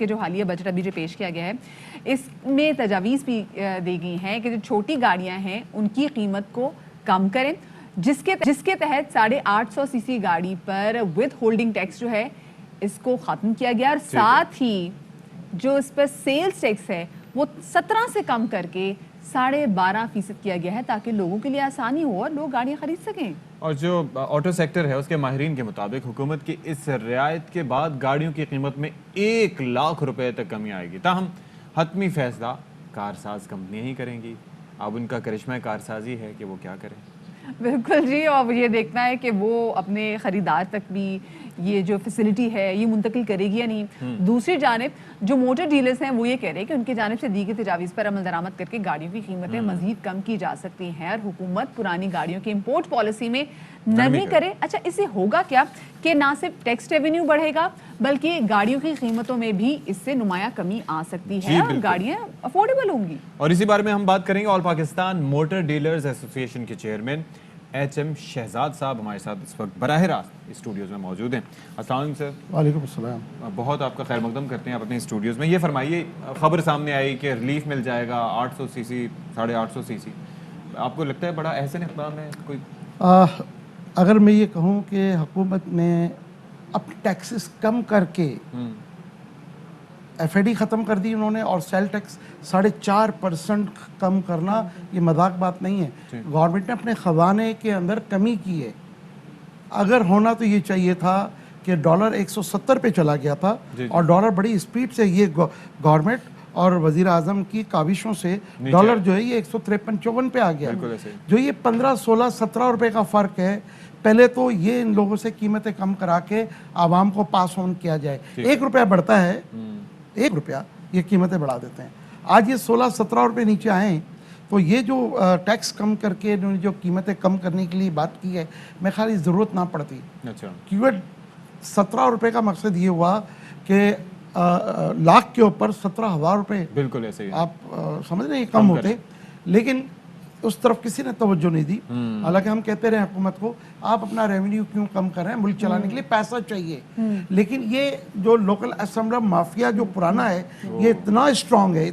के जो हालिया बजट अभी जो पेश किया गया है, इसमें तजावीज़ भी दी गई हैं कि जो छोटी गाड़ियाँ हैं उनकी कीमत को कम करें, जिसके तहत 850 सीसी गाड़ी पर विद होल्डिंग टैक्स जो है इसको ख़त्म किया गया, और साथ ही जो इस पर सेल्स टैक्स है वो 17 से कम करके 12.5% किया गया है, ताकि लोगों के लिए आसानी हो और लोग गाड़ियाँ खरीद सकें। और जो ऑटो सेक्टर है उसके माहिरीन के मुताबिक हुकूमत की इस रियायत के बाद गाड़ियों की कीमत में 1 लाख रुपए तक कमी आएगी। ताहम हतमी फैसला कारसाज कंपनियां ही करेंगी। अब उनका करिश्मा कारसाजी है कि वो क्या करें। बिल्कुल जी, और ये देखना है कि वो अपने ख़रीदार तक भी ये जो फैसिलिटी है ये मुंतकिल करेगी या नहीं। दूसरी जानिब जो मोटर डीलर्स हैं वो ये कह रहे हैं कि उनकी जानिब से दी गई तजावीज़ पर अमल दरामद करके गाड़ियों की कीमतें मज़ीद कम की जा सकती हैं और हुकूमत पुरानी गाड़ियों की इम्पोर्ट पॉलिसी में नरमी करे। अच्छा, इससे होगा क्या कि ना सिर्फ टैक्स रेवेन्यू बढ़ेगा बल्कि गाड़ियों की कीमतों में भी इससे नुमाया कमी आ सकती है और गाड़ियाँ अफोर्डेबल होंगी। और इसी बारे में हम बात करेंगे। All Pakistan motor dealers association के चेयरमैन HM शहजाद साहब हमारे साथ इस वक्त बराह रास्त स्टूडियोज़ में मौजूद हैं। अस्सलाम वालेकुम सर। वालेकुम अस्सलाम। बहुत आपका खैर मकदम करते हैं आप अपने स्टूडियोज़ में। ये फरमाइए, खबर सामने आई कि रिलीफ मिल जाएगा 800 सीसी 850 सीसी, आपको लगता है बड़ा एहसन इक़दाम है कोई? अगर मैं ये कहूँ कि हुकूमत ने अपने टैक्सेस कम करके FAD ख़त्म कर दी उन्होंने, और सेल टैक्स 4.5% कम करना ये मजाक बात नहीं है। गवर्नमेंट ने अपने ख़जाने के अंदर कमी की है। अगर होना तो ये चाहिए था कि डॉलर 170 पे चला गया था और डॉलर बड़ी स्पीड से, ये गवर्नमेंट और वज़ीर आज़म की काविशों से डॉलर जो है ये 153-54 पे आ गया। जो ये 15, 16, 17 रुपये का फ़र्क है, पहले तो ये इन लोगों से कीमतें कम करा के आवाम को पास ऑन किया जाए। 1 रुपया बढ़ता है, 1 रुपया ये कीमतें बढ़ा देते हैं। आज ये 16-17 रुपये नीचे आए तो ये जो टैक्स कम करके इन्होंने जो कीमतें कम करने के लिए बात की है, मैं ख्याल ज़रूरत ना पड़ती। अच्छा, क्योंकि 17 रुपये का मकसद ये हुआ कि लाख के ऊपर 17,000 रुपये, बिल्कुल ऐसे ही आप समझ रहे हैं, कम होते, लेकिन उस तरफ किसी ने तवज्जो नहीं दी। हालांकि हम कहते रहे हुकूमत को आप अपना रेवेन्यू क्यों कम कर रहे हैं, मुल्क चलाने के लिए पैसा चाहिए। लेकिन ये जो लोकल असेंबली माफिया जो पुराना है ये इतना स्ट्रांग है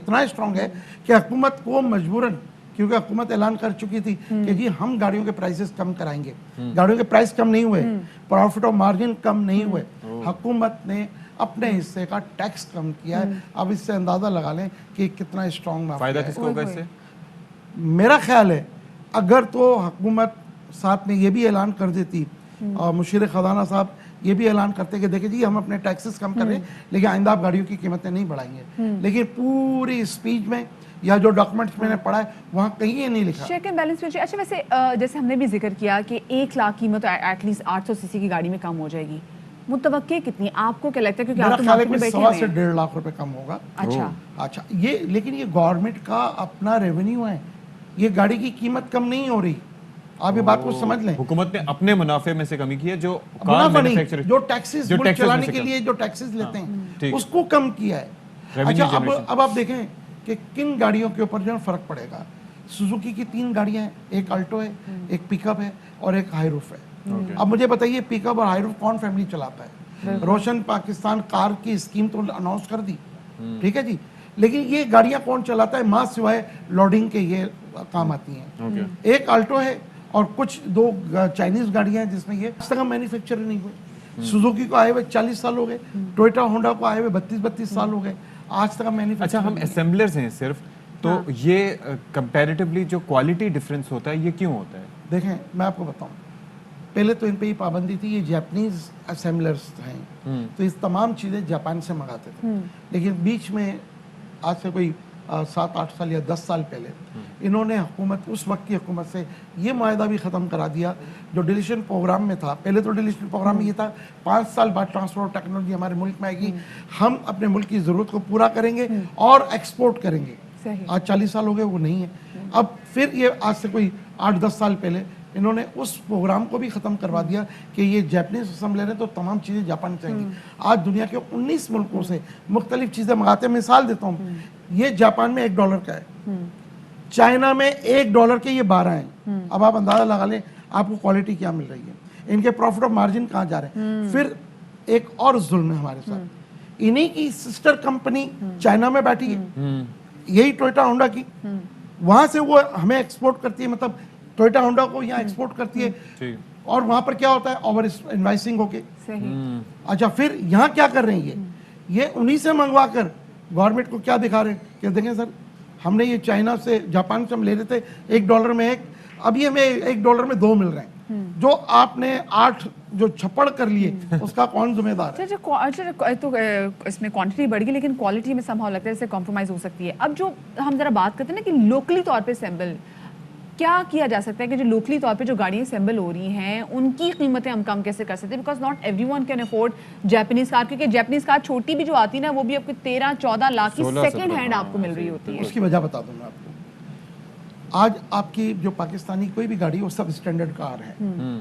कि हुकूमत को मजबूरन, क्योंकि हुकूमत ऐलान कर चुकी थी कि जी हम गाड़ियों के प्राइसेस कम कराएंगे, गाड़ियों के प्राइस कम नहीं हुए, प्रॉफिट और मार्जिन कम नहीं हुए, हुकूमत ने अपने हिस्से का टैक्स कम किया है। अब इससे अंदाजा लगा लें कि कितना स्ट्रांग फायदा किसको होगा इससे। मेरा ख्याल है अगर तो हुकूमत साथ में ये भी ऐलान कर देती और मुशीर खजाना साहब ये भी ऐलान करते कि देखिए जी हम अपने टैक्सेस कम कर रहे हैं लेकिन आइंदा आप गाड़ियों की कीमतें नहीं बढ़ाएंगे, लेकिन पूरी स्पीच में या जो डॉक्यूमेंट्स मैंने पढ़ा है वहाँ कहीं ये नहीं लिखा। चेक एंड बैलेंस में अच्छा, वैसे जैसे हमने भी जिक्र किया कि 1 लाख कीमत एटलीस्ट 800 सीसी की गाड़ी में कम हो जाएगी, मुतवक्के कितनी आपको क्या लगता है? क्योंकि आप तो मार्केट में बैठे हुए हैं। 1.25 से 1.5 लाख रुपए कम होगा। अच्छा ये, लेकिन ये गवर्नमेंट का अपना रेवेन्यू है, ये गाड़ी की कीमत कम नहीं हो रही, आप ये बात को समझ लें। हुकूमत ने अपने मुनाफे में से कमी की है, जो जो टैक्सेस चलाने के लिए जो टैक्सेस लेते हैं उसको कम किया है। अच्छा, अब आप देखें कि किन गाड़ियों के ऊपर जो फर्क पड़ेगा। सुजुकी की 3 गाड़ियां हैं, एक अल्टो है, एक पिकअप है और एक हाईरूफ है। अब मुझे बताइए पिकअप और हाईरूफ कौन फैमिली चलाता है? रोशन पाकिस्तान कार की स्कीम तो अनाउंस कर दी, ठीक है जी, लेकिन ये गाड़ियां कौन चलाता है? मां सिवाय लोडिंग के ये काम आती हैं। एक अल्टो है और कुछ 2 चाइनीज गाड़ियां हैं जिसमें ये आज तक मैन्युफैक्चर नहीं हुए। सुजुकी को आए हुए 40 साल हो गए, टोयोटा होंडा को आए हुए 32 साल हो गए, आज तक मैन्युफैक्चर। अच्छा, हम असेंबलर्स हैं सिर्फ, तो ये कंपैरेटिवली जो क्वालिटी डिफरेंस होता है ये क्यों होता है? देखें मैं आपको बताऊं, पहले तो इन पे ही पाबंदी थी, ये जापानीज असेंबलर्स हैं तो इस तमाम चीज़ें जापान से मंगाते थे। लेकिन बीच में आज से कोई 7-8 साल या 10 साल पहले इन्होंने हुकूमत, उस वक्त की हुकूमत से ये मायदा भी ख़त्म करा दिया जो डिलीशन प्रोग्राम में था। पहले तो डिलीशन प्रोग्राम में ये था 5 साल बाद ट्रांसफर ऑफ टेक्नोलॉजी हमारे मुल्क में आएगी, हम अपने मुल्क की ज़रूरत को पूरा करेंगे और एक्सपोर्ट करेंगे। आज 40 साल हो गए वो नहीं है। अब फिर ये आज से कोई 8-10 साल पहले इन्होंने उस प्रोग्राम को भी ख़त्म करवा दिया कि ये जापानीज असेंबलर है तो तमाम चीज़ें जापान चाहिए। आज दुनिया के 19 मुल्कों से मुख्तलिफ चीज़ें मंगाते हैं। मिसाल देता हूँ, ये जापान में $1 का है, चाइना में $1 के ये 12 हैं। अब आप अंदाज़ा लगा लें आपको क्वालिटी क्या मिल रही है, इनके प्रॉफिट और मार्जिन कहाँ जा रहे हैं। फिर एक और जुल्म है हमारे साथ इन्हीं की सिस्टर कंपनी चाइना में बैठी है, यही टोयोटा होंडा की, वहां से वो हमें एक्सपोर्ट करती है, मतलब टोयोटा होंडा को यहाँ एक्सपोर्ट करती है, ठीक। और वहां पर क्या होता है, ओवर इनवाइसिंग होके। सही। अच्छा, फिर यहाँ क्या कर रहे हैं ये उन्हीं से मंगवा कर गवर्नमेंट को क्या दिखा रहे हैं कि देखें सर, हमने ये चाइना से, जापान से हम ले रहे थे $1 में एक, अभी हमें $1 में 2 मिल रहे हैं। जो आपने 8 जो छप्पड़ कर लिए उसका कौन जिम्मेदार है? अच्छा, तो इसमें क्वांटिटी बढ़ गई, लेकिन क्वालिटी में समहाउ लगता है इससे कॉम्प्रोमाइज हो सकती है। अब जो हम जरा बात करते हैं ना कि लोकली तौर पे असेंबल क्या किया जा सकता है, कि जो लोकली तौर पे जो गाड़ियाँ असेंबल हो रही हैं उनकी कीमतें हम कम कैसे कर सकते हैं, because not everyone can afford Japanese car, क्योंकि जापानीज कार छोटी भी जो आती है ना वो भी आपको 13-14 लाख की 16 सेकंड हैंड हाँ, आपको मिल रही होती है। उसकी वजह बता दूं मैं आपको। आज आपकी जो पाकिस्तानी कोई भी गाड़ी, वो सब स्टैंडर्ड कार है,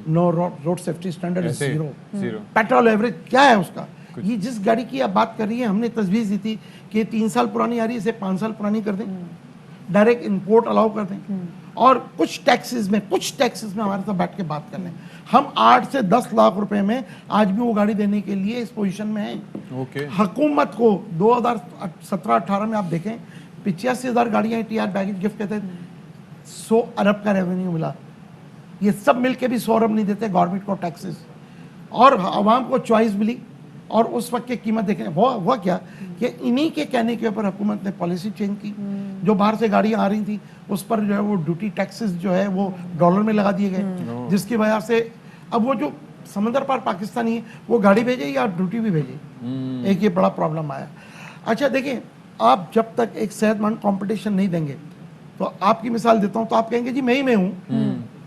नो रोड सेफ्टी स्टैंडर्ड ऐसे ही, 0, zero। पेट्रोल एवरेज क्या है उसका। ये जिस गाड़ी की आप बात कर रही है, हमने तजवीज़ दी थी कि 3 साल पुरानी आ रही है, इसे 5 साल पुरानी कर दें, डायरेक्ट इंपोर्ट अलाउ कर दें, और कुछ टैक्सेस में हमारे साथ बैठ के बात कर लें। हम 8 से 10 लाख रुपए में आज भी वो गाड़ी देने के लिए इस पोजीशन में हैं। ओके। हुकूमत को 2017-18 में आप देखें 85,000 गाड़ियां टीआर बैगेज गिफ्ट के तहत 100 अरब का रेवेन्यू मिला। ये सब मिलके भी 100 अरब नहीं देते गवर्नमेंट को टैक्सेस, और आवाम को चॉइस मिली। और उस वक्त की कीमत देखें, हुआ क्या कि इन्हीं के कहने के ऊपर हुकूमत ने पॉलिसी चेंज की। जो बाहर से गाड़ियां आ रही थी उस पर जो है वो ड्यूटी टैक्सेस जो है वो डॉलर में लगा दिए गए, जिसकी वजह से अब वो जो समंदर पार पाकिस्तानी है वो गाड़ी भेजे या ड्यूटी भी भेजे, एक ये बड़ा प्रॉब्लम आया। अच्छा देखिए, आप जब तक एक सेहतमंद कंपटीशन नहीं देंगे, तो आपकी मिसाल देता हूँ, तो आप कहेंगे जी मैं ही मैं हूँ,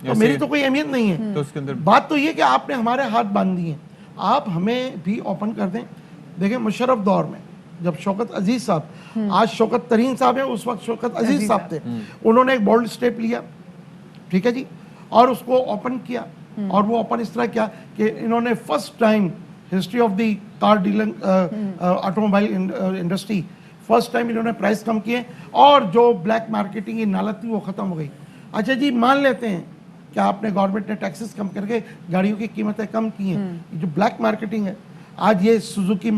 तो मेरी तो कोई अहमियत नहीं है। तो उसके अंदर बात तो ये कि आपने हमारे हाथ बांध दिए, आप हमें भी ओपन कर दें। देखिए मुशर्रफ दौर में जब शौकत अजीज साहब, आज शौकत तरीन साहब हैं, उस वक्त शौकत अजीज साहब थे, उन्होंने एक बोल्ड स्टेप लिया, ठीक है जी, और उसको ओपन किया। और वो ओपन इस तरह किया कि इन्होंने first time history of the car dealing automobile industry, first time इन्होंने प्राइस कम किए, और जो ब्लैक मार्केटिंग की नालत थी वो ख़त्म हो गई। अच्छा जी, मान लेते हैं कि आपने गवर्नमेंट ने टैक्सेस कम करके गाड़ियों की कीमतें कम की हैं, जो ब्लैक मार्केटिंग है, आज ये सुजुकी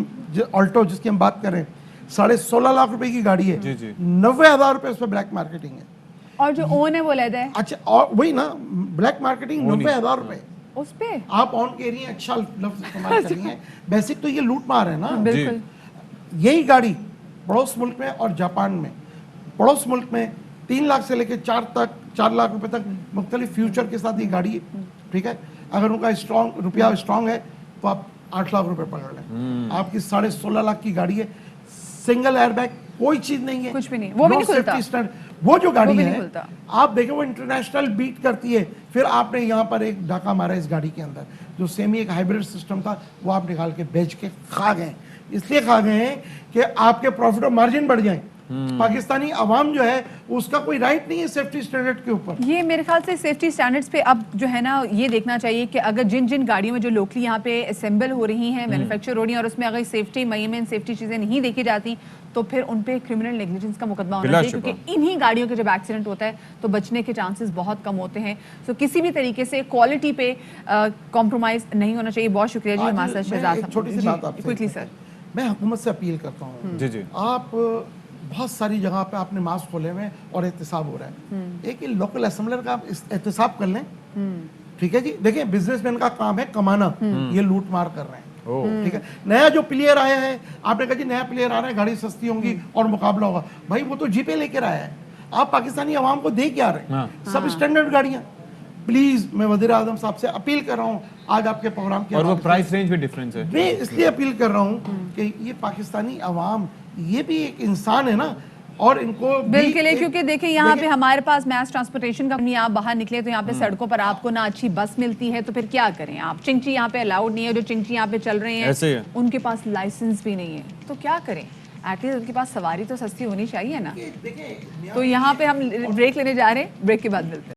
ऑल्टो जिसकी हम बात कर रहे हैं 16.5 लाख रुपए की गाड़ी है, 90,000 रुपए उस पर ब्लैक मार्केटिंग है, और जो ओन है वो लेदा है। अच्छा, और वही ना ब्लैक मार्केटिंग 90,000 रुपए उस पे आप ऑन कह रही हैं, अच्छा लफ्ज इस्तेमाल कर रही हैं, बेसिक तो ये लूट मार है ना। बिल्कुल। यही गाड़ी पड़ोस मुल्क में और जापान में, पड़ोस मुल्क में 3 लाख से लेकर 4 लाख रुपए तक मुख्तलिफ फ्यूचर के साथ ये गाड़ी है, ठीक है। अगर उनका रुपया स्ट्रॉन्ग है तो आप 8 लाख रुपए पकड़ लें। आपकी 16.5 लाख की गाड़ी है, सिंगल एयरबैग, कोई चीज नहीं है, कुछ भी नहीं, वो भी नहीं खुलता। वो जो गाड़ी भी है नहीं खुलता। आप देखें वो इंटरनेशनल बीट करती है। फिर आपने यहाँ पर एक डाका मारा इस गाड़ी के अंदर, जो सेमी एक हाइब्रिड सिस्टम था, वो आप निकाल के बेच के खा गए। इसलिए खा गए हैं कि आपके प्रॉफिट और मार्जिन बढ़ जाए। पाकिस्तानी अवाम जो है उसका कोई राइट नहीं है सेफ्टी स्टैंडर्ड के ऊपर। ये मेरे ख्याल से सेफ्टी स्टैंडर्ड्स पे अब जो है ना ये देखना चाहिए कि अगर जिन जिन गाड़ियों में जो लोकली यहाँ पे असेंबल हो रही हैं, मैन्युफैक्चर हो रही हैं, और उसमें अगर सेफ्टी मईन सेफ्टी चीज़ें नहीं देखी जाती, तो फिर उन पे क्रिमिनल नेग्लिजेंस का मुकदमा होना चाहिए, क्योंकि इन्हीं गाड़ियों के जब एक्सीडेंट होता है तो बचने के चांसेस बहुत कम होते हैं। तो किसी भी तरीके से क्वालिटी पे कॉम्प्रोमाइज नहीं होना चाहिए। बहुत शुक्रिया जी हमारे साथ शहजाद। छोटी सी बात आपसे क्विकली सर, मैं हुकूमत से अपील करता हूँ, जी जी, आप बहुत सारी जगह पे आपने मास्क खोले हुए और एहतसाब हो रहा है, एक लोकल असेंबलर का आप एहतसाब कर लें, ठीक है जी। देखिए बिजनेसमैन का काम है कमाना, ये लूट मार कर रहे हैं, ठीक है। नया जो प्लेयर आया है, आपने कहा जी नया प्लेयर आ रहा है, गाड़ी सस्ती होंगी और मुकाबला होगा, भाई वो तो जीपे लेकर आया है, आप पाकिस्तानी अवाम को दे क्या रहे हैं? सब स्टैंडर्ड गाड़ियां। प्लीज मैं वज़ीर आज़म साहब से अपील कर रहा हूँ आज आपके प्रोग्राम के, और वो प्राइस रेंज भी डिफरेंस है, मैं इसलिए अपील कर रहा हूँ कि ये पाकिस्तानी अवाम ये भी एक इंसान है ना, और इनको बिल के लिए, क्योंकि देखिए यहाँ पे हमारे पास मैस ट्रांसपोर्टेशन कंपनी, आप बाहर निकले तो यहाँ पे सड़कों पर आपको ना अच्छी बस मिलती है, तो फिर क्या करें आप? चिंची यहाँ पे अलाउड नहीं है, जो चिंची यहाँ पे चल रहे हैं उनके पास लाइसेंस भी नहीं है, तो क्या करें? एटलीस्ट उनके पास सवारी तो सस्ती होनी चाहिए ना। तो यहाँ पे हम ब्रेक लेने जा रहे हैं, ब्रेक के बाद मिलते हैं।